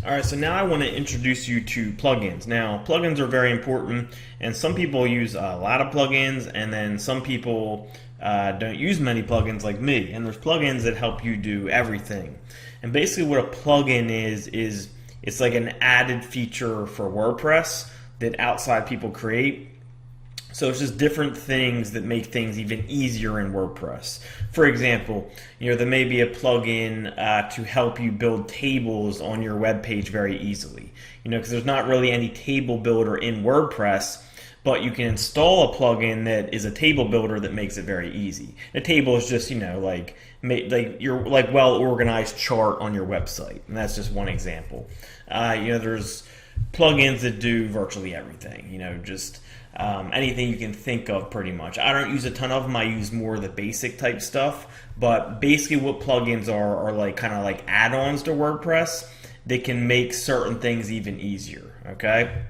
Alright, so now I want to introduce you to plugins. Now, plugins are very important, and some people use a lot of plugins, and then some people don't use many plugins like me. And there's plugins that help you do everything. And basically what a plugin is it's like an added feature for WordPress that outside people create. So it's just different things that make things even easier in WordPress. For example, there may be a plugin to help you build tables on your web page very easily. Because there's not really any table builder in WordPress, but you can install a plugin that is a table builder that makes it very easy. A table is just like your well organized chart on your website, and that's just one example. There's plugins that do virtually everything. Just anything you can think of pretty much. I don't use a ton of them. I use more of the basic type stuff. But basically what plugins are like kind of like add-ons to WordPress that can make certain things even easier. Okay?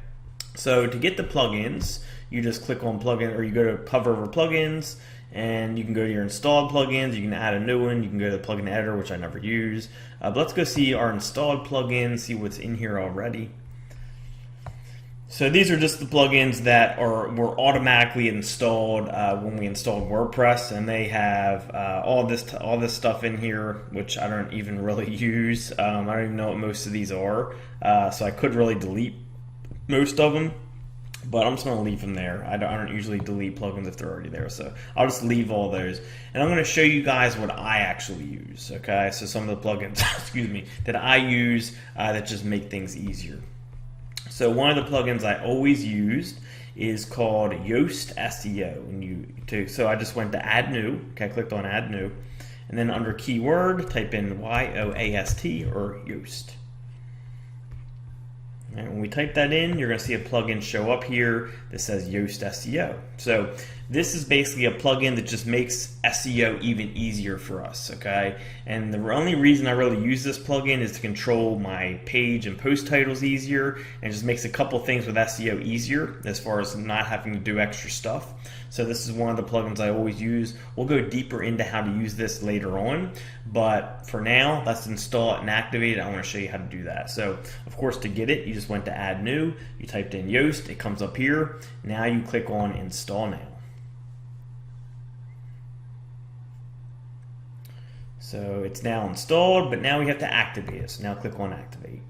So to get the plugins, you just click on plugin, or you go to hover over plugins, and you can go to your installed plugins. You can add a new one. You can go to the plugin editor, which I never use. But let's go see our installed plugins, see what's in here already. So these are just the plugins that were automatically installed when we installed WordPress, and they have all this stuff in here, which I don't even really use. I don't even know what most of these are, so I could really delete most of them, but I'm just going to leave them there. I don't usually delete plugins if they're already there, so I'll just leave all those. And I'm going to show you guys what I actually use. Okay, so some of the plugins, excuse me, that I use that just make things easier. So one of the plugins I always used is called Yoast SEO. So I just went to Add New. Okay, I clicked on Add New, and then under Keyword, type in YOAST or Yoast. And when we type that in, you're going to see a plugin show up here that says Yoast SEO. So this is basically a plugin that just makes SEO even easier for us, okay? And the only reason I really use this plugin is to control my page and post titles easier, and it just makes a couple things with SEO easier as far as not having to do extra stuff. So this is one of the plugins I always use. We'll go deeper into how to use this later on, but for now, let's install it and activate it. I want to show you how to do that. So of course, to get it, you just went to Add New, you typed in Yoast, it comes up here. Now you click on Install Now. So it's now installed, but now we have to activate it. So now click on Activate.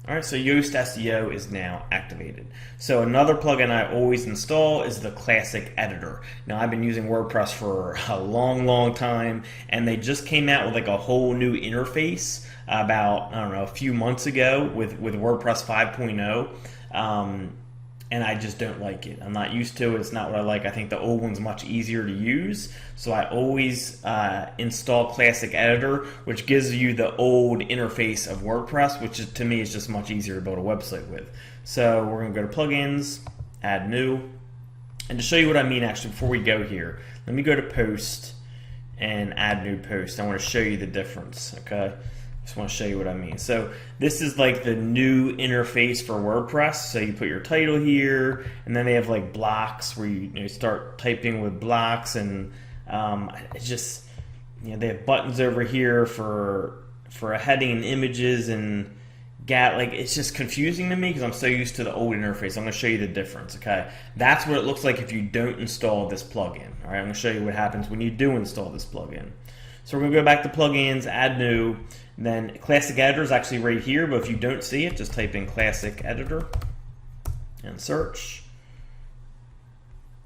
Alright, so Yoast SEO is now activated. So another plugin I always install is the Classic Editor. Now I've been using WordPress for a long time, and they just came out with like a whole new interface about, I don't know, a few months ago with WordPress 5.0. And I just don't like it. I'm not used to it. It's not what I like. I think the old one's much easier to use. So I always install Classic Editor, which gives you the old interface of WordPress, which is, to me is just much easier to build a website with. So we're going to go to Plugins, Add New. And to show you what I mean, actually, before we go here, let me go to Post and Add New Post. I want to show you the difference, okay? Just want to show you what I mean. So this is like the new interface for WordPress. So you put your title here, and then they have like blocks where you start typing with blocks, and it's just they have buttons over here for a heading and images, and it's just confusing to me because I'm so used to the old interface. I'm going to show you the difference. Okay, that's what it looks like if you don't install this plugin. All right, I'm going to show you what happens when you do install this plugin. So we're going to go back to Plugins, Add New. Then Classic Editor is actually right here, but if you don't see it, just type in Classic Editor and search.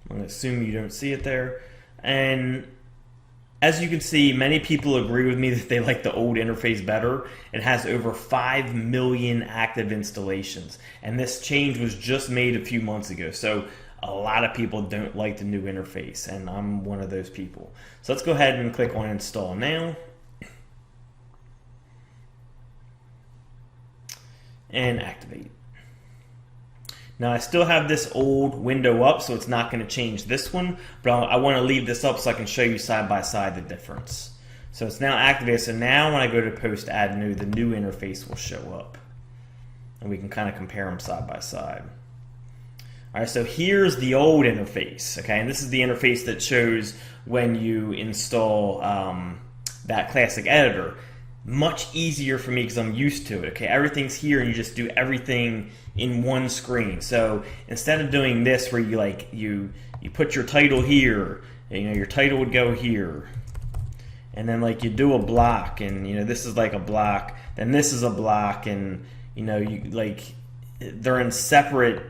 I'm going to assume you don't see it there. And as you can see, many people agree with me that they like the old interface better. It has over 5 million active installations, and this change was just made a few months ago. So a lot of people don't like the new interface, and I'm one of those people. So let's go ahead and click on Install Now. And activate. Now I still have this old window up, so it's not going to change this one, but I want to leave this up so I can show you side by side the difference. So it's now activated, so now when I go to Post Add New, the new interface will show up. And we can kind of compare them side by side. All right, so here's the old interface, okay, and this is the interface that shows when you install that classic editor. Much easier for me because I'm used to it, okay? Everything's here and you just do everything in one screen. So instead of doing this where you put your title here, and, your title would go here, and then you do a block, and this is like a block, then this is a block, and they're in separate.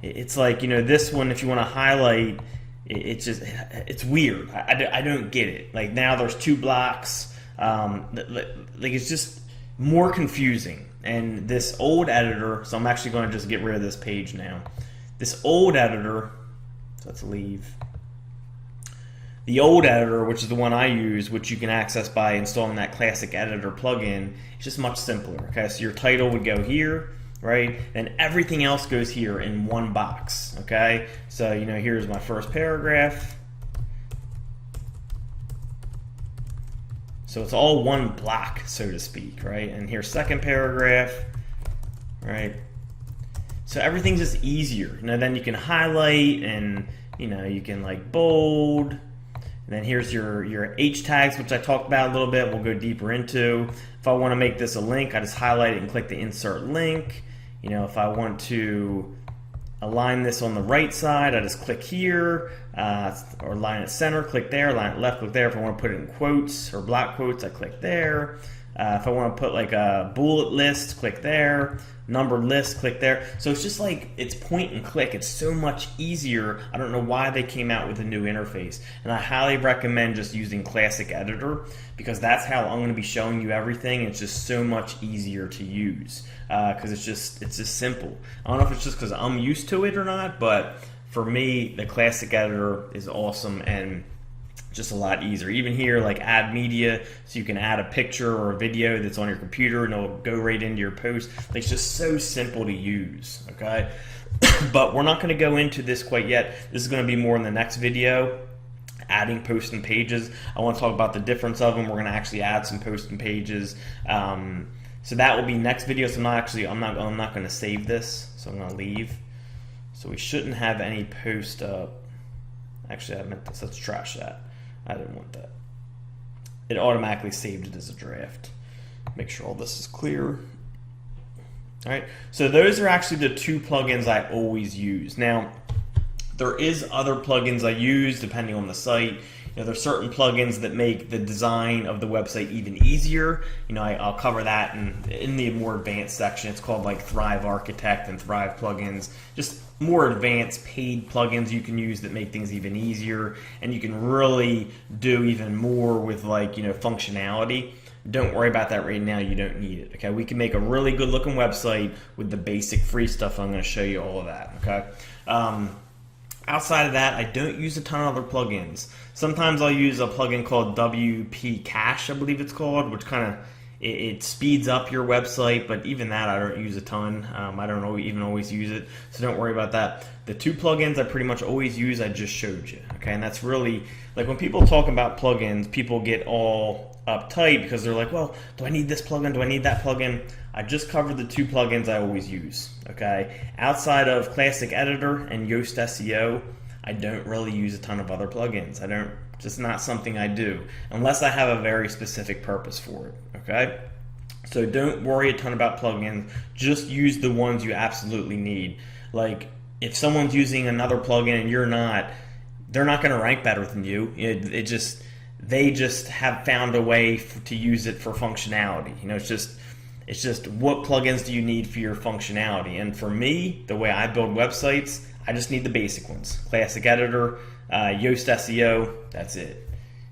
It's this one, if you want to highlight, it's weird. I don't get it. Now there's two blocks. It's just more confusing. And this old editor, so I'm actually going to just get rid of this page now. This old editor, so let's leave. The old editor, which is the one I use, which you can access by installing that classic editor plugin, is just much simpler. Okay, so your title would go here, right? And everything else goes here in one box. Okay, so here's my first paragraph. So it's all one block, so to speak, right? And here's second paragraph, right? So everything's just easier. Then you can highlight, and you can bold. And then here's your H tags, which I talked about a little bit. We'll go deeper into. If I want to make this a link, I just highlight it and click the insert link. If I want to align this on the right side, I just click here, or line it center, click there, line it left, click there. If I want to put it in quotes or block quotes, I click there. If I want to put a bullet list, click there. Numbered list, click there. So it's just it's point and click. It's so much easier. I don't know why they came out with a new interface, and I highly recommend just using Classic Editor because that's how I'm going to be showing you everything. It's just so much easier to use because it's just simple. I don't know if it's just because I'm used to it or not, but for me, the Classic Editor is awesome and just a lot easier. Even here, add media, so you can add a picture or a video that's on your computer and it'll go right into your post. It's just so simple to use, okay? But we're not going to go into this quite yet. This is going to be more in the next video, adding posts and pages. I want to talk about the difference of them. We're going to actually add some posts and pages. So that will be next video. So I'm not going to save this, so I'm going to leave. So we shouldn't have any post up. Actually, I meant this. Let's trash that. I didn't want that. It automatically saved it as a draft. Make sure all this is clear. All right, so those are actually the two plugins I always use. Now, there is other plugins I use depending on the site. There's certain plugins that make the design of the website even easier. I'll cover that in the more advanced section. It's called Thrive Architect and Thrive plugins. Just more advanced paid plugins you can use that make things even easier, and you can really do even more with functionality. Don't worry about that right now. You don't need it. Okay, we can make a really good looking website with the basic free stuff. I'm going to show you all of that. Okay. Outside of that, I don't use a ton of other plugins. Sometimes I'll use a plugin called WP Cache, I believe it's called, which kind of it speeds up your website, but even that I don't use a ton. I don't even always use it, so don't worry about that. The two plugins I pretty much always use, I just showed you. Okay, and that's really when people talk about plugins, people get all uptight because they're well, do I need this plugin? Do I need that plugin? I just covered the two plugins I always use. Okay, outside of Classic Editor and Yoast SEO, I don't really use a ton of other plugins. Just not something I do unless I have a very specific purpose for it. Okay, so don't worry a ton about plugins. Just use the ones you absolutely need. If someone's using another plugin and you're not, they're not going to rank better than you. They just have found a way to use it for functionality. It's just what plugins do you need for your functionality? And for me, the way I build websites, I just need the basic ones. Classic Editor, Yoast SEO, that's it.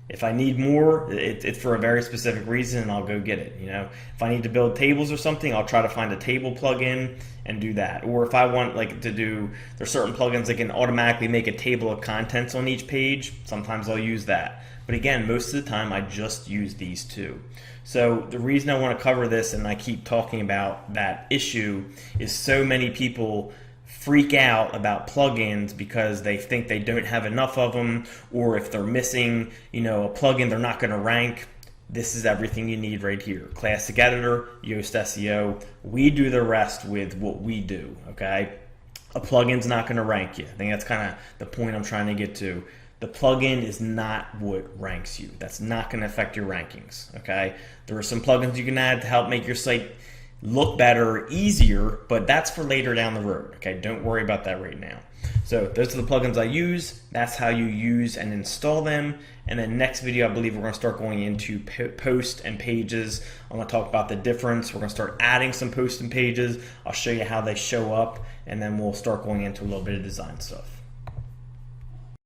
If I need more, it's for a very specific reason, and I'll go get it. If I need to build tables or something, I'll try to find a table plugin and do that. Or if I want there's certain plugins that can automatically make a table of contents on each page. Sometimes I'll use that. But again, most of the time I just use these two. So the reason I want to cover this, and I keep talking about that issue, is so many people freak out about plugins because they think they don't have enough of them, or if they're missing a plugin, they're not going to rank. This is everything you need right here. Classic Editor, Yoast SEO. We do the rest with what we do, okay? a plugin's not going to rank you. I think that's kind of the point I'm trying to get to. The plugin is not what ranks you. That's not going to affect your rankings, okay? There are some plugins you can add to help make your site look better, easier, but that's for later down the road, okay? Don't worry about that right now. So those are the plugins I use. That's how you use and install them. And then next video, I believe we're going to start going into posts and pages. I'm going to talk about the difference. We're going to start adding some posts and pages. I'll show you how they show up, and then we'll start going into a little bit of design stuff.